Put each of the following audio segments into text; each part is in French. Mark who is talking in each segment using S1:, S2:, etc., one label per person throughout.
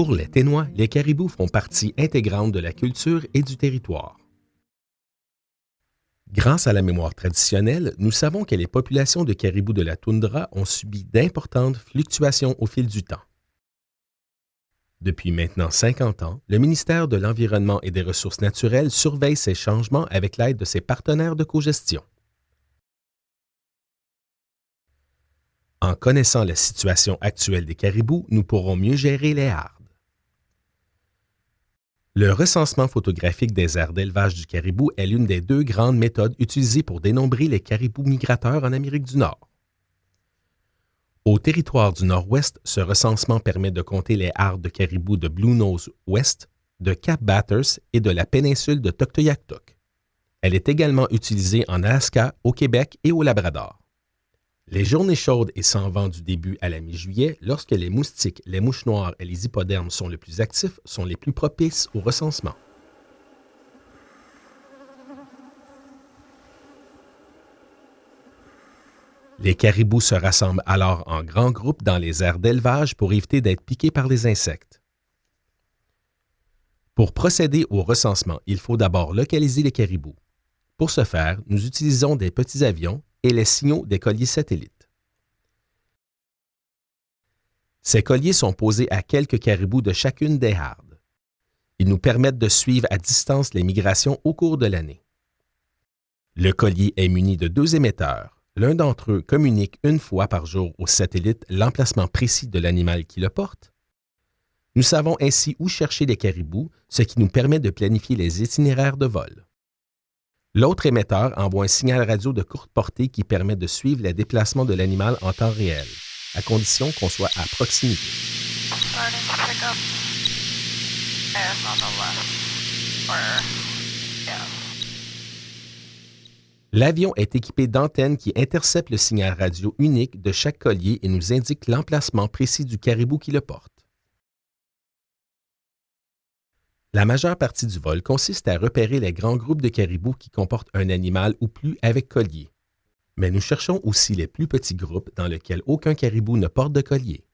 S1: Pour les Ténois, les caribous font partie intégrante de la culture et du territoire. Grâce à la mémoire traditionnelle, nous savons que les populations de caribous de la toundra ont subi d'importantes fluctuations au fil du temps. Depuis maintenant 50 ans, le ministère de l'Environnement et des Ressources naturelles surveille ces changements avec l'aide de ses partenaires de cogestion. En connaissant la situation actuelle des caribous, nous pourrons mieux gérer les hardes. Le recensement photographique des aires d'élevage du caribou est l'une des deux grandes méthodes utilisées pour dénombrer les caribous migrateurs en Amérique du Nord. Au territoire du Nord-Ouest, ce recensement permet de compter les hardes de caribous de Blue Nose Ouest, de Cap Bathurst et de la péninsule de Tuktoyaktuk. Elle est également utilisée en Alaska, au Québec et au Labrador. Les journées chaudes et sans vent du début à la mi-juillet, lorsque les moustiques, les mouches noires et les hippodermes sont le plus actifs, sont les plus propices au recensement. Les caribous se rassemblent alors en grands groupes dans les aires d'élevage pour éviter d'être piqués par les insectes. Pour procéder au recensement, il faut d'abord localiser les caribous. Pour ce faire, nous utilisons des petits avions et les signaux des colliers satellites. Ces colliers sont posés à quelques caribous de chacune des hardes. Ils nous permettent de suivre à distance les migrations au cours de l'année. Le collier est muni de deux émetteurs. L'un d'entre eux communique une fois par jour au satellite l'emplacement précis de l'animal qui le porte. Nous savons ainsi où chercher les caribous, ce qui nous permet de planifier les itinéraires de vol. L'autre émetteur envoie un signal radio de courte portée qui permet de suivre les déplacements de l'animal en temps réel, à condition qu'on soit à proximité. L'avion est équipé d'antennes qui interceptent le signal radio unique de chaque collier et nous indiquent l'emplacement précis du caribou qui le porte. La majeure partie du vol consiste à repérer les grands groupes de caribous qui comportent un animal ou plus avec collier. Mais nous cherchons aussi les plus petits groupes dans lesquels aucun caribou ne porte de collier.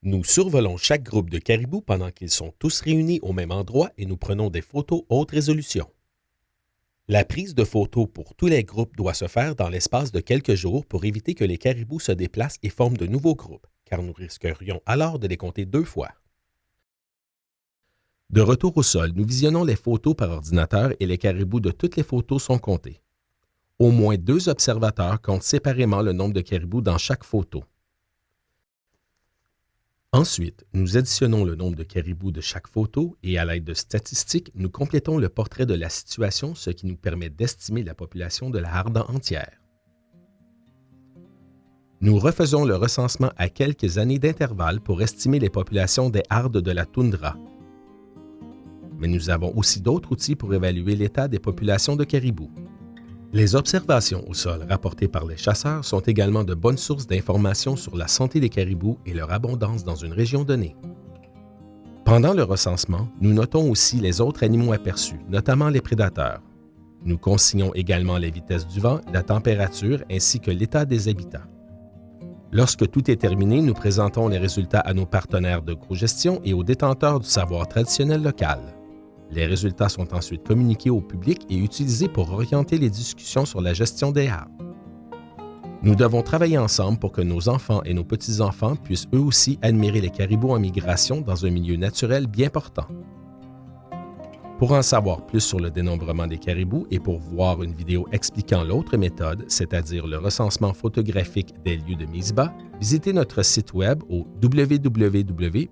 S1: Nous survolons chaque groupe de caribous pendant qu'ils sont tous réunis au même endroit et nous prenons des photos haute résolution. La prise de photos pour tous les groupes doit se faire dans l'espace de quelques jours pour éviter que les caribous se déplacent et forment de nouveaux groupes, car nous risquerions alors de les compter deux fois. De retour au sol, nous visionnons les photos par ordinateur et les caribous de toutes les photos sont comptés. Au moins 2 observateurs comptent séparément le nombre de caribous dans chaque photo. Ensuite, nous additionnons le nombre de caribous de chaque photo et à l'aide de statistiques, nous complétons le portrait de la situation, ce qui nous permet d'estimer la population de la harde entière. Nous refaisons le recensement à quelques années d'intervalle pour estimer les populations des hardes de la toundra. Mais nous avons aussi d'autres outils pour évaluer l'état des populations de caribous. Les observations au sol rapportées par les chasseurs sont également de bonnes sources d'informations sur la santé des caribous et leur abondance dans une région donnée. Pendant le recensement, nous notons aussi les autres animaux aperçus, notamment les prédateurs. Nous consignons également les vitesses du vent, la température ainsi que l'état des habitats. Lorsque tout est terminé, nous présentons les résultats à nos partenaires de cogestion et aux détenteurs du savoir traditionnel local. Les résultats sont ensuite communiqués au public et utilisés pour orienter les discussions sur la gestion des hardes. Nous devons travailler ensemble pour que nos enfants et nos petits-enfants puissent eux aussi admirer les caribous en migration dans un milieu naturel bien portant. Pour en savoir plus sur le dénombrement des caribous et pour voir une vidéo expliquant l'autre méthode, c'est-à-dire le recensement photographique des lieux de mise bas, visitez notre site web au www.enr.gov.nt.ca.